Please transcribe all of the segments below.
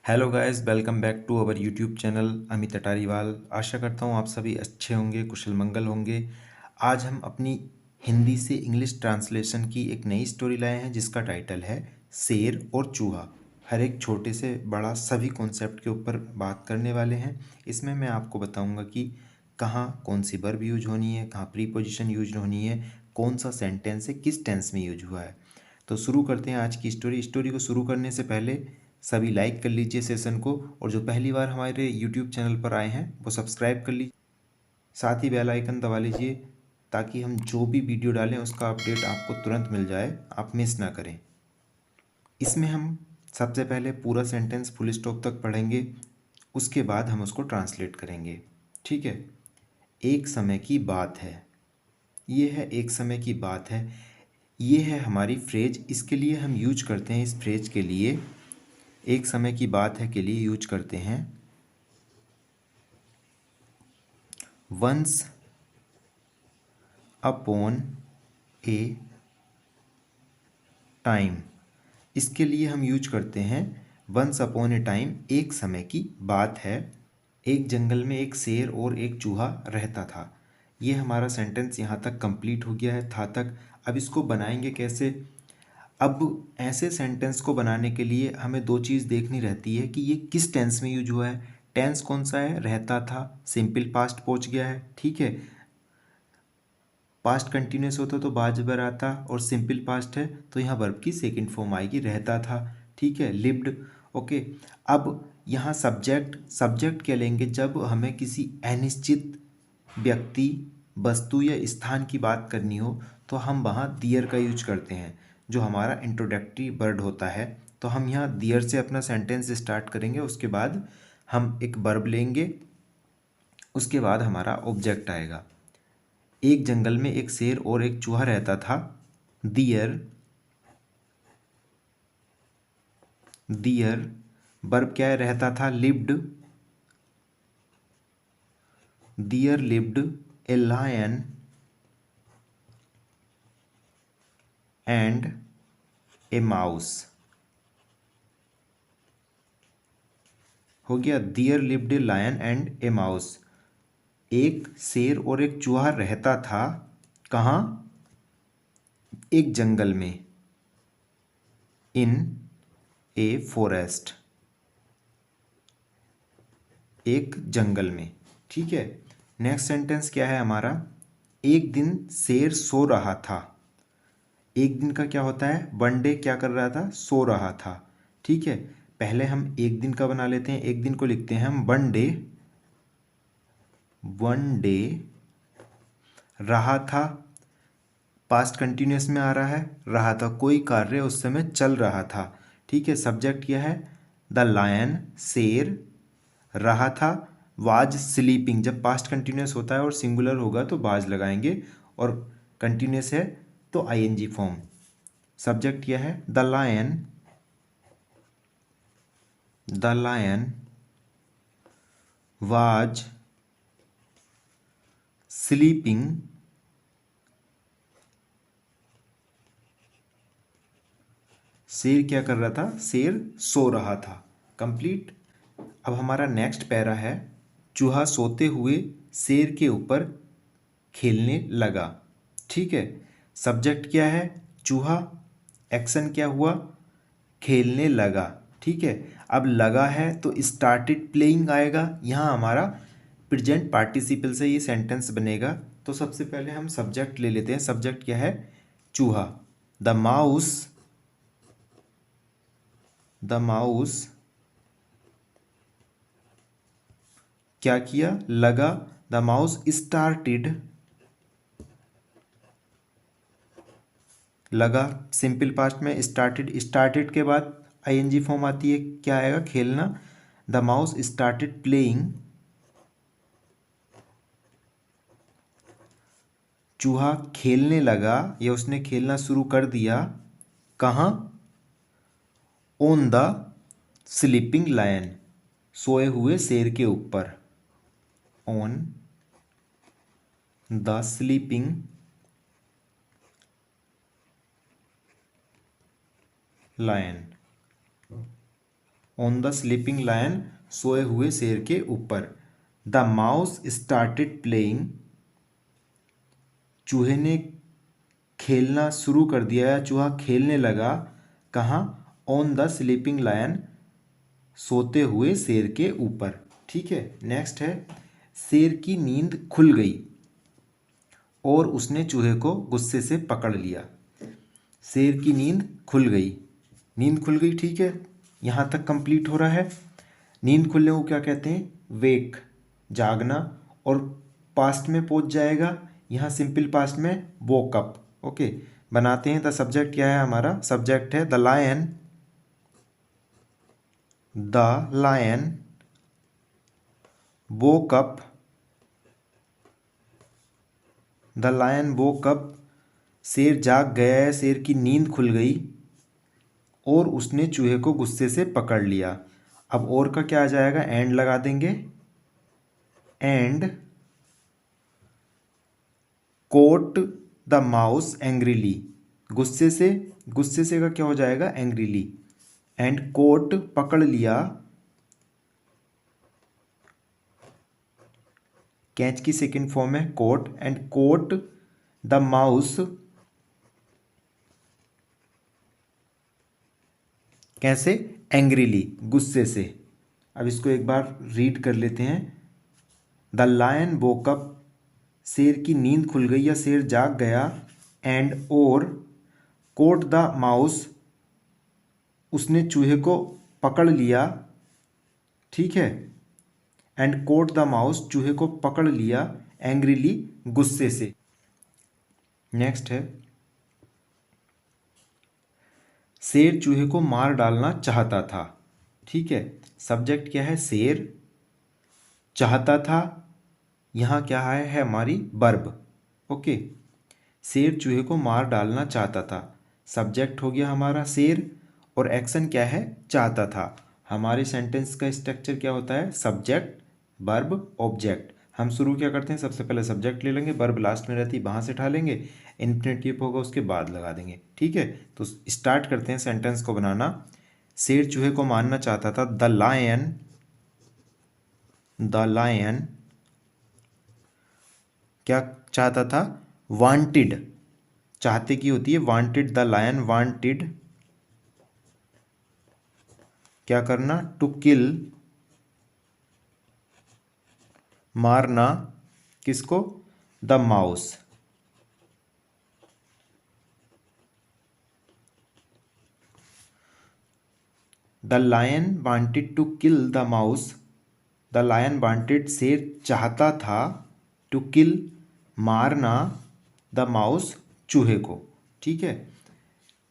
Hello guys, welcome back to our YouTube channel Amit Atariwal. आशा करता हूँ आप सभी अच्छे होंगे, कुशल मंगल होंगे। आज हम अपनी हिंदी से इंग्लिश ट्रांसलेशन की एक नई स्टोरी लाए हैं जिसका टाइटल है शेर और चूहा। हर एक छोटे से बड़ा सभी कॉन्सेप्ट के ऊपर बात करने वाले हैं। इसमें मैं आपको बताऊंगा कि कहाँ कौन सी वर्ब यूज होनी है, कहाँ प्रीपोजिशन यूज होनी है, कौन सा सेंटेंस है, किस टेंस में यूज हुआ है। तो शुरू करते हैं आज की स्टोरी को शुरू करने से पहले सभी लाइक कर लीजिए सेशन को, और जो पहली बार हमारे यूट्यूब चैनल पर आए हैं वो सब्सक्राइब कर लीजिए, साथ ही बेल आइकन दबा लीजिए ताकि हम जो भी वीडियो डालें उसका अपडेट आपको तुरंत मिल जाए, आप मिस ना करें। इसमें हम सबसे पहले पूरा सेंटेंस फुल स्टॉप तक पढ़ेंगे, उसके बाद हम उसको ट्रांसलेट करेंगे। ठीक है। एक समय की बात है, ये है एक समय की बात है, ये है हमारी फ्रेज। इसके लिए हम यूज करते हैं, इस फ्रेज के लिए एक समय की बात है के लिए यूज करते हैं वंस अपॉन ए टाइम। इसके लिए हम यूज करते हैं वंस अपॉन ए टाइम, एक समय की बात है। एक जंगल में एक शेर और एक चूहा रहता था। ये हमारा सेंटेंस यहाँ तक कंप्लीट हो गया है, था तक। अब इसको बनाएंगे कैसे। अब ऐसे सेंटेंस को बनाने के लिए हमें दो चीज़ देखनी रहती है कि ये किस टेंस में यूज हुआ है। टेंस कौन सा है, रहता था, सिंपल पास्ट पहुंच गया है। ठीक है। पास्ट कंटिन्यूस होता तो बाज बर आता, और सिंपल पास्ट है तो यहाँ वर्ब की सेकंड फॉर्म आएगी, रहता था। ठीक है, लिव्ड। ओके। अब यहाँ सब्जेक्ट, सब्जेक्ट क्या लेंगे जब हमें किसी अनिश्चित व्यक्ति, वस्तु या स्थान की बात करनी हो तो हम वहाँ दियर का यूज करते हैं, जो हमारा इंट्रोडक्टरी वर्ड होता है। तो हम यहाँ दियर से अपना सेंटेंस स्टार्ट करेंगे, उसके बाद हम एक वर्ब लेंगे, उसके बाद हमारा ऑब्जेक्ट आएगा। एक जंगल में एक शेर और एक चूहा रहता था। दियर, दियर वर्ब क्या है, रहता था, lived. There lived a lion and a mouse. हो गया, there lived a lion and a mouse. एक शेर और एक चूहा रहता था, कहाँ, एक जंगल में, इन ए फॉरेस्ट, एक जंगल में। ठीक है। नेक्स्ट सेंटेंस क्या है हमारा, एक दिन शेर सो रहा था। एक दिन का क्या होता है, वन डे क्या कर रहा था, सो रहा था। ठीक है। पहले हम एक दिन का बना लेते हैं, एक दिन को लिखते हैं हम वन डे। वन डे रहा था, पास्ट कंटिन्यूस में आ रहा है, रहा था कोई कार्य उस समय चल रहा था। ठीक है। सब्जेक्ट क्या है, द लायन, शेर, रहा था, वाज स्लीपिंग। जब पास्ट कंटिन्यूस होता है और सिंगुलर होगा तो बाज लगाएंगे, और कंटिन्यूस है तो आईएनजी फॉर्म। सब्जेक्ट क्या है, the lion, the lion was sleeping, शेर क्या कर रहा था, शेर सो रहा था। कंप्लीट। अब हमारा नेक्स्ट पैरा है, चूहा सोते हुए शेर के ऊपर खेलने लगा। ठीक है। सब्जेक्ट क्या है, चूहा, एक्शन क्या हुआ, खेलने लगा। ठीक है। अब लगा है तो स्टार्टेड प्लेइंग आएगा, यहाँ हमारा प्रेजेंट पार्टिसिपल से ये सेंटेंस बनेगा। तो सबसे पहले हम सब्जेक्ट ले लेते हैं। सब्जेक्ट क्या है, चूहा। द माउस, द माउस क्या किया, लगा, द माउस स्टार्टेड, लगा, सिंपल पास्ट में स्टार्टेड, स्टार्टेड के बाद आईएनजी फॉर्म आती है, क्या आएगा, खेलना। द माउस स्टार्टेड प्लेइंग, चूहा खेलने लगा या उसने खेलना शुरू कर दिया, कहाँ, ऑन द स्लीपिंग लायन, सोए हुए शेर के ऊपर, on the sleeping lion, on the sleeping lion, सोए हुए शेर के ऊपर। द माउस स्टार्टेड प्लेइंग, चूहे ने खेलना शुरू कर दिया या चूहा खेलने लगा। कहाँ? ऑन द स्लीपिंग लायन, सोते हुए शेर के ऊपर। ठीक है, नेक्स्ट है शेर की नींद खुल गई और उसने चूहे को गुस्से से पकड़ लिया। शेर की नींद खुल गई, नींद खुल गई, ठीक है, यहाँ तक कंप्लीट हो रहा है। नींद खुलने को क्या कहते हैं? वेक, जागना, और पास्ट में पहुंच जाएगा, यहाँ सिंपल पास्ट में वोक अप। ओके, बनाते हैं। द सब्जेक्ट क्या है हमारा? सब्जेक्ट है the lion, the lion woke up, the lion woke up, शेर जाग गया है, शेर की नींद खुल गई और उसने चूहे को गुस्से से पकड़ लिया। अब और का क्या आ जाएगा? एंड लगा देंगे। And caught the mouse angrily, गुस्से से का क्या हो जाएगा? एंग्रीली। एंड कोट, पकड़ लिया, कैच की सेकंड फॉर्म है caught. And caught the mouse, कैसे? एंग्रीली, गुस्से से। अब इसको एक बार रीड कर लेते हैं। द लायन वोक अप, शेर की नींद खुल गई या शेर जाग गया। एंड और कोट द माउस, उसने चूहे को पकड़ लिया। ठीक है, एंड कोट द माउस, चूहे को पकड़ लिया, एंग्रीली, गुस्से से। नेक्स्ट है शेर चूहे को मार डालना चाहता था। ठीक है, सब्जेक्ट क्या है? शेर, चाहता था, यहाँ क्या है हमारी? वर्ब। ओके, शेर चूहे को मार डालना चाहता था, सब्जेक्ट हो गया हमारा शेर, और एक्शन क्या है? चाहता था। हमारे सेंटेंस का स्ट्रक्चर क्या होता है? Subject, verb, object. हम शुरू क्या करते हैं? सबसे पहले सब्जेक्ट ले लेंगे, वर्ब लास्ट में रहती है, वहाँ से उठा लेंगे, इन्फिनेटिव होगा उसके बाद लगा देंगे। ठीक है, तो स्टार्ट करते हैं सेंटेंस को बनाना। शेर चूहे को मारना चाहता था। द लायन क्या चाहता था? वांटेड, चाहते की होती है वांटेड। द लायन वांटेड, क्या करना? टू किल, मारना, किसको? The mouse. The lion wanted to kill the mouse, the lion wanted, शेर चाहता था, टू किल, मारना, द माउस, चूहे को। ठीक है,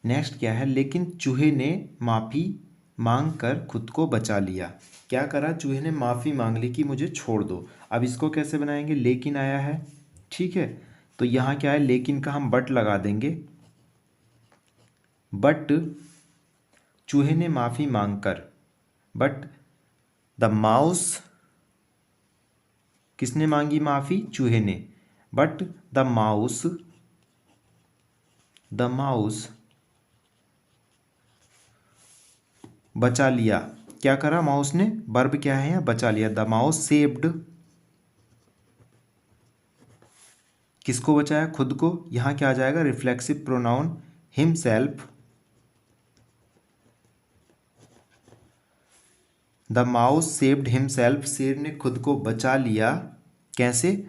नेक्स्ट क्या है? लेकिन चूहे ने माफ़ी मांग कर खुद को बचा लिया। क्या करा? चूहे ने माफ़ी मांग ली कि मुझे छोड़ दो। अब इसको कैसे बनाएंगे? लेकिन आया है, ठीक है, तो यहाँ क्या है? लेकिन का हम बट लगा देंगे। बट चूहे ने माफ़ी मांग कर, बट द माउस, किसने मांगी माफ़ी? चूहे ने। बट द माउस बचा लिया। क्या करा माउस ने? वर्ब क्या है यहाँ? बचा लिया। द माउस सेव्ड, किसको बचाया? खुद को। यहाँ क्या आ जाएगा? Reflexive pronoun himself. The mouse saved himself, शेर ने खुद को बचा लिया। कैसे?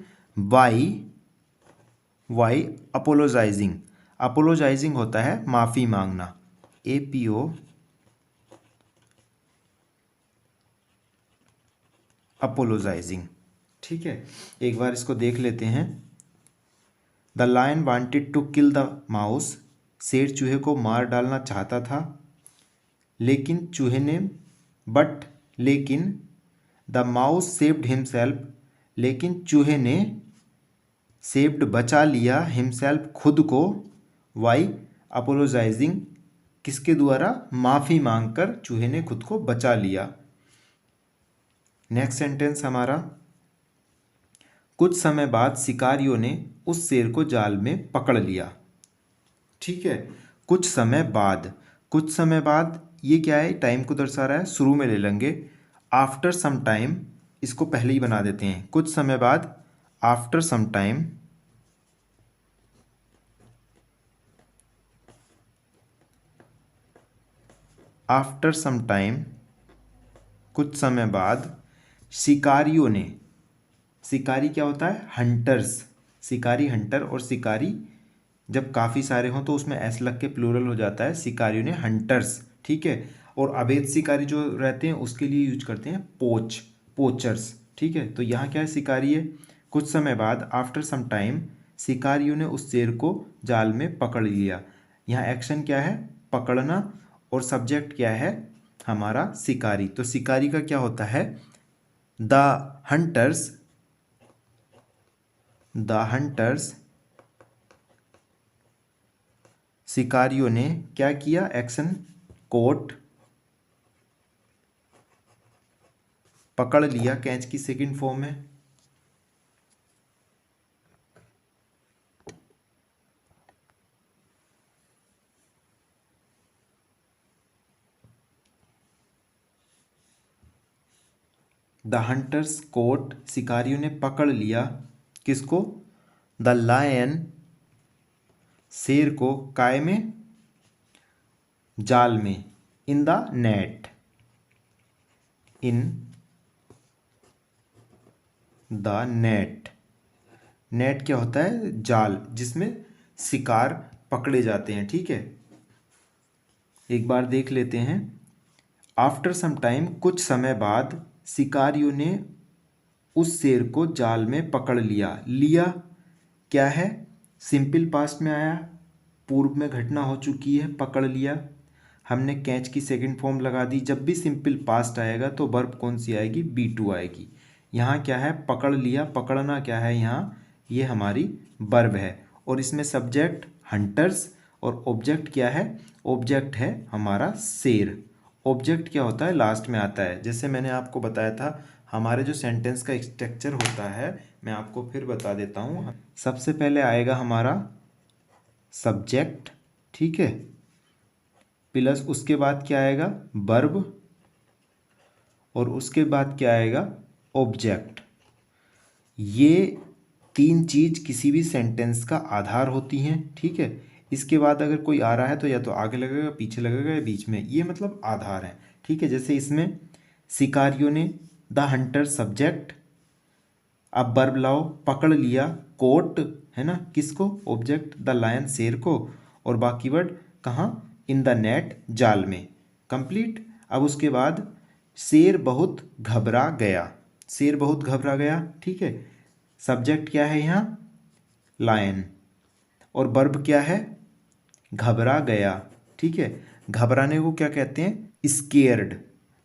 वाई अपोलोजाइजिंग, अपोलोजाइजिंग होता है माफ़ी मांगना, APO, अपोलोजाइजिंग। ठीक है, एक बार इसको देख लेते हैं। The lion wanted to kill the mouse, शेर चूहे को मार डालना चाहता था, लेकिन चूहे ने, लेकिन द माउस सेव्ड हिमसेल्फ, लेकिन चूहे ने सेव्ड, बचा लिया, हिमसेल्फ, खुद को, वाई अपोलोजाइजिंग, किसके द्वारा? माफ़ी मांगकर चूहे ने खुद को बचा लिया। नेक्स्ट सेंटेंस हमारा, कुछ समय बाद शिकारियों ने उस शेर को जाल में पकड़ लिया। ठीक है, कुछ समय बाद ये क्या है, टाइम को दर्शा रहा है, शुरू में ले लेंगे। आफ्टर सम टाइम इसको पहले ही बना देते हैं, कुछ समय बाद। After some time, after some time कुछ समय बाद, शिकारियों ने, शिकारी क्या होता है, हंटर्स, शिकारी हंटर, और शिकारी जब काफ़ी सारे हों तो उसमें एस लग के प्लूरल हो जाता है, शिकारियों ने हंटर्स, ठीक है। और अवैध शिकारी जो रहते हैं उसके लिए यूज करते हैं पोच, पोचर्स, ठीक है। तो यहाँ क्या है, शिकारी है। कुछ समय बाद, आफ्टर सम टाइम, शिकारियों ने उस शेर को जाल में पकड़ लिया। यहाँ एक्शन क्या है, पकड़ना, और सब्जेक्ट क्या है हमारा, शिकारी। तो शिकारी का क्या होता है, द हंटर्स, द हंटर्स, शिकारियों ने क्या किया, एक्शन, कोट, पकड़ लिया, कैच की सेकंड फॉर्म है। द हंटर्स कोट, शिकारियों ने पकड़ लिया, किसको, द लायन, शेर को, काय में, जाल में, in the net, in the net. Net क्या होता है, जाल जिसमें शिकार पकड़े जाते हैं, ठीक है। एक बार देख लेते हैं। आफ्टर सम टाइम, कुछ समय बाद, शिकारियों ने उस शेर को जाल में पकड़ लिया। लिया क्या है, सिंपल पास्ट में आया, पूर्व में घटना हो चुकी है, पकड़ लिया, हमने कैच की सेकंड फॉर्म लगा दी। जब भी सिंपल पास्ट आएगा तो वर्ब कौन सी आएगी, बी टू आएगी। यहाँ क्या है, पकड़ लिया, पकड़ना क्या है यहाँ, ये हमारी वर्ब है, और इसमें सब्जेक्ट हंटर्स, और ऑब्जेक्ट क्या है, ऑब्जेक्ट है हमारा शेर। ऑब्जेक्ट क्या होता है, लास्ट में आता है। जैसे मैंने आपको बताया था, हमारे जो सेंटेंस का स्ट्रक्चर होता है, मैं आपको फिर बता देता हूँ। सबसे पहले आएगा हमारा सब्जेक्ट, ठीक है, प्लस उसके बाद क्या आएगा, वर्ब, और उसके बाद क्या आएगा, ऑब्जेक्ट। ये तीन चीज किसी भी सेंटेंस का आधार होती हैं, ठीक है। इसके बाद अगर कोई आ रहा है तो या तो आगे लगेगा, पीछे लगेगा, या बीच में, ये मतलब आधार है, ठीक है। जैसे इसमें शिकारियों ने, द हंटर सब्जेक्ट, अब वर्ब लाओ, पकड़ लिया, कोट, है ना, किसको, ऑब्जेक्ट, द लायन, शेर को, और बाकी वर्ड कहाँ, इन द नेट, जाल में, कंप्लीट। अब उसके बाद शेर बहुत घबरा गया, शेर बहुत घबरा गया, ठीक है। सब्जेक्ट क्या है यहाँ, लायन, और वर्ब क्या है, घबरा गया, ठीक है। घबराने को क्या कहते हैं, स्केयर्ड,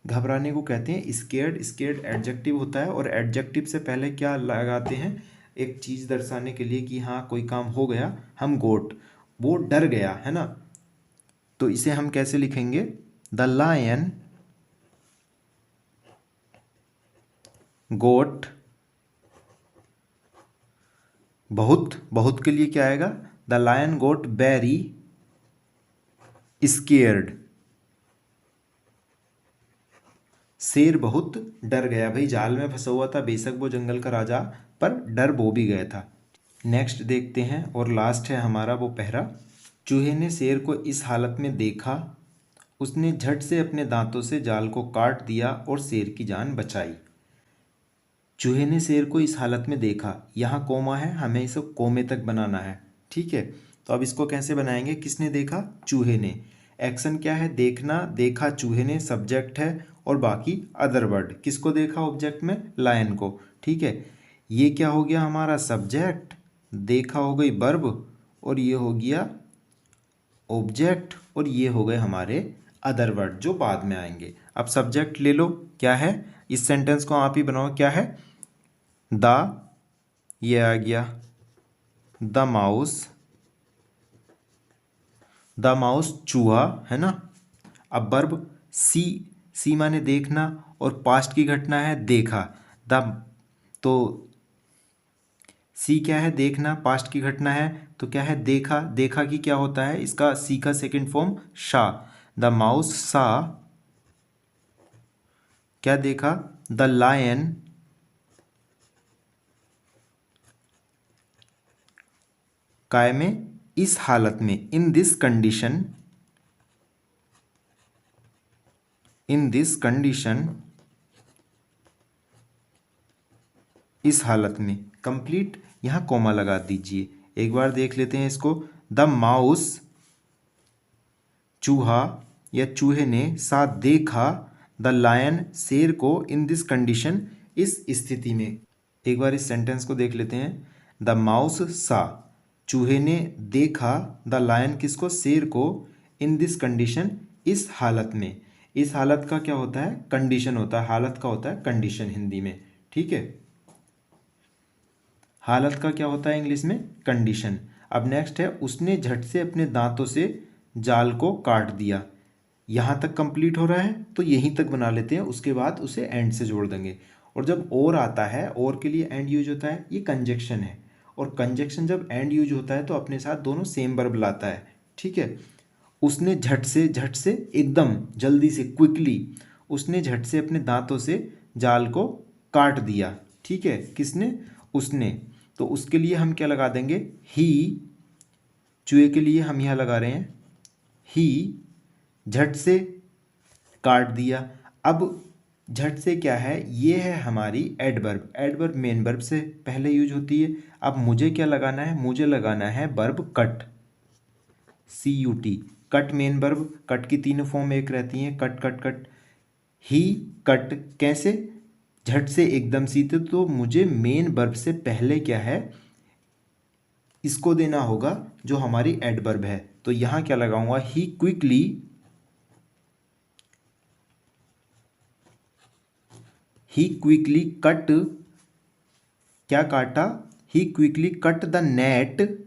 घबराने को कहते हैं स्केयर्ड। स्केयर्ड एडजेक्टिव होता है, और एडजेक्टिव से पहले क्या लगाते हैं, एक चीज़ दर्शाने के लिए कि हाँ कोई काम हो गया, हम गोट, वो डर गया, है ना। तो इसे हम कैसे लिखेंगे, द लायन गोट, बहुत, बहुत के लिए क्या आएगा, the lion got very scared, शेर बहुत डर गया। भाई जाल में फंसा हुआ था, बेशक वो जंगल का राजा, पर डर वो भी गया था। नेक्स्ट देखते हैं, और लास्ट है हमारा वो पहरा। चूहे ने शेर को इस हालत में देखा, उसने झट से अपने दांतों से जाल को काट दिया और शेर की जान बचाई। चूहे ने शेर को इस हालत में देखा, यहाँ कोमा है, हमें इसे कोमे तक बनाना है, ठीक है। तो अब इसको कैसे बनाएंगे, किसने देखा, चूहे ने, एक्शन क्या है, देखना, देखा चूहे ने, सब्जेक्ट है, और बाकी अदर वर्ड, किसको देखा, ऑब्जेक्ट में लायन को, ठीक है। ये क्या हो गया हमारा सब्जेक्ट, देखा हो गई वर्ब, और ये हो गया ऑब्जेक्ट, और ये हो गए हमारे अदर वर्ड जो बाद में आएंगे। अब सब्जेक्ट ले लो, क्या है, इस सेंटेंस को आप ही बनाओ, क्या है, द, ये आ गया द माउस, द माउस चूहा, है ना। अब वर्ब सी, सी माने देखना, और पास्ट की घटना है देखा, द, तो सी क्या है, देखना, पास्ट की घटना है, तो क्या है, देखा, देखा की क्या होता है, इसका सी का सेकंड फॉर्म शा, द माउस सा, क्या देखा, द लायन काय में, इस हालत में, in this condition, in this condition, इस हालत में, कंप्लीट, यहां कोमा लगा दीजिए। एक बार देख लेते हैं इसको। द माउस, चूहा या चूहे ने, सा देखा, द लायन शेर को, इन दिस कंडीशन, इस स्थिति में। एक बार इस सेंटेंस को देख लेते हैं। द माउस सा, चूहे ने देखा, द लायन किसको, शेर को, इन दिस कंडीशन, इस हालत में। इस हालत का क्या होता है, कंडीशन होता है, हालत का होता है कंडीशन हिंदी में, ठीक है। हालत का क्या होता है इंग्लिश में, कंडीशन। अब नेक्स्ट है, उसने झट से अपने दांतों से जाल को काट दिया। यहाँ तक कंप्लीट हो रहा है तो यहीं तक बना लेते हैं, उसके बाद उसे एंड से जोड़ देंगे। और जब और आता है, और के लिए एंड यूज होता है, ये कंजक्शन है। और कंजक्शन जब एंड यूज होता है तो अपने साथ दोनों सेम वर्ब लाता है, ठीक है। उसने झट से एकदम जल्दी से, क्विकली, उसने झट से अपने दांतों से जाल को काट दिया, ठीक है। किसने, उसने। तो उसके लिए हम क्या लगा देंगे, ही। चूहे के लिए हम यहाँ लगा रहे हैं ही, झट से काट दिया। अब झट से क्या है, ये है हमारी एडवर्ब। एडवर्ब मेन वर्ब से पहले यूज होती है। अब मुझे क्या लगाना है, मुझे लगाना है verb cut, CUT। Cut main verb, cut की तीनों फॉर्म एक रहती हैं, कट कट कट। ही कट, कैसे, झट से एकदम सीते, तो मुझे मेन वर्ब से पहले क्या है, इसको देना होगा जो हमारी एडवर्ब है। तो यहां क्या लगाऊंगा, ही क्विकली, ही क्विकली कट, क्या काटा, ही क्विकली कट द नेट,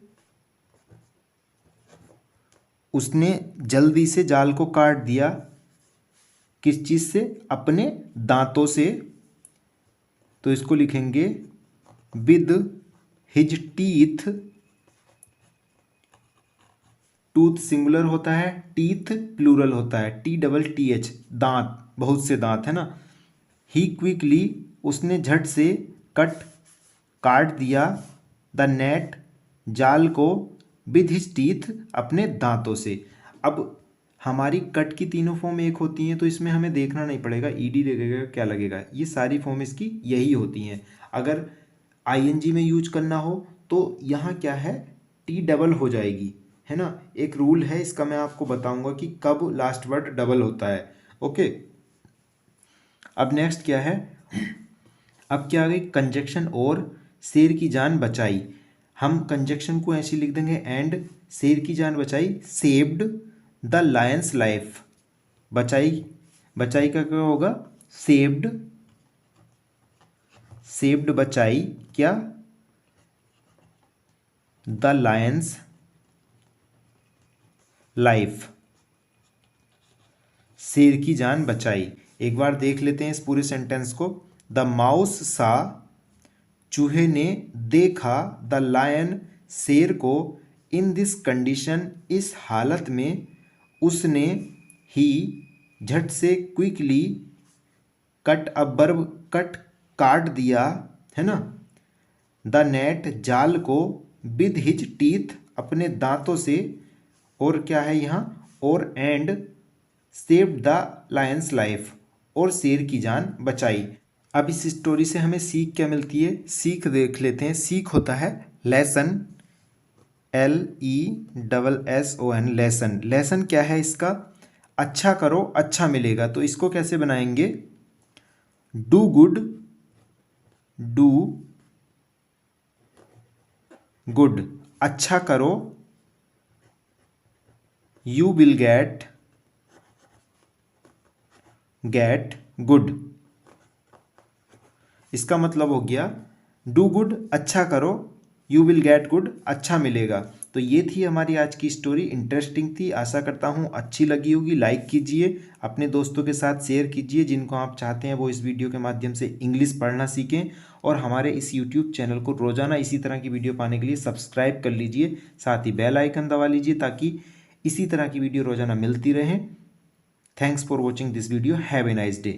उसने जल्दी से जाल को काट दिया, किस चीज से, अपने दांतों से। तो इसको लिखेंगे with his teeth, tooth singular होता है, टीथ प्लूरल होता है, TTH, दांत, बहुत से दांत है ना। ही क्विकली, उसने झट से, कट, काट दिया, द नेट, जाल को, विद हिज टीथ, अपने दांतों से। अब हमारी कट की तीनों फॉर्म एक होती हैं, तो इसमें हमें देखना नहीं पड़ेगा ED लगेगा क्या लगेगा, ये सारी फॉर्म इसकी यही होती हैं। अगर ING में यूज करना हो तो यहाँ क्या है, T डबल हो जाएगी, है ना। एक रूल है इसका, मैं आपको बताऊंगा कि कब लास्ट वर्ड डबल होता है, ओके। अब नेक्स्ट क्या है, अब क्या आ गई, कंजक्शन और शेर की जान बचाई। हम कंजक्शन को ऐसे लिख देंगे, एंड शेर की जान बचाई, सेव्ड द लायंस लाइफ। बचाई, बचाई का क्या होगा, सेव्ड, सेव्ड बचाई, क्या, द लायंस लाइफ, शेर की जान बचाई। एक बार देख लेते हैं इस पूरे सेंटेंस को। द माउस सा, चूहे ने देखा, द लायन, शेर को, इन दिस कंडीशन, इस हालत में, उसने, ही, झट से, क्विकली, कट, अब वर्ब कट, काट दिया, है ना, द नेट, जाल को, विद हिज टीथ, अपने दांतों से, और क्या है यहाँ, और and, saved the Lions life, और शेर की जान बचाई। अब इस स्टोरी से हमें सीख क्या मिलती है, सीख देख लेते हैं। सीख होता है लेसन, LESSON, लेसन। लेसन क्या है इसका, अच्छा करो अच्छा मिलेगा। तो इसको कैसे बनाएंगे, डू गुड, डू गुड, अच्छा करो, you will get, get good. इसका मतलब हो गया, डू गुड, अच्छा करो, यू विल गेट गुड, अच्छा मिलेगा। तो ये थी हमारी आज की स्टोरी, इंटरेस्टिंग थी, आशा करता हूँ अच्छी लगी होगी। लाइक कीजिए, अपने दोस्तों के साथ शेयर कीजिए, जिनको आप चाहते हैं वो इस वीडियो के माध्यम से इंग्लिश पढ़ना सीखें। और हमारे इस यूट्यूब चैनल को रोज़ाना इसी तरह की वीडियो पाने के लिए सब्सक्राइब कर लीजिए, साथ ही बेल आइकन दबा लीजिए, ताकि इसी तरह की वीडियो रोज़ाना मिलती रहें। Thanks for watching this video, have a nice day.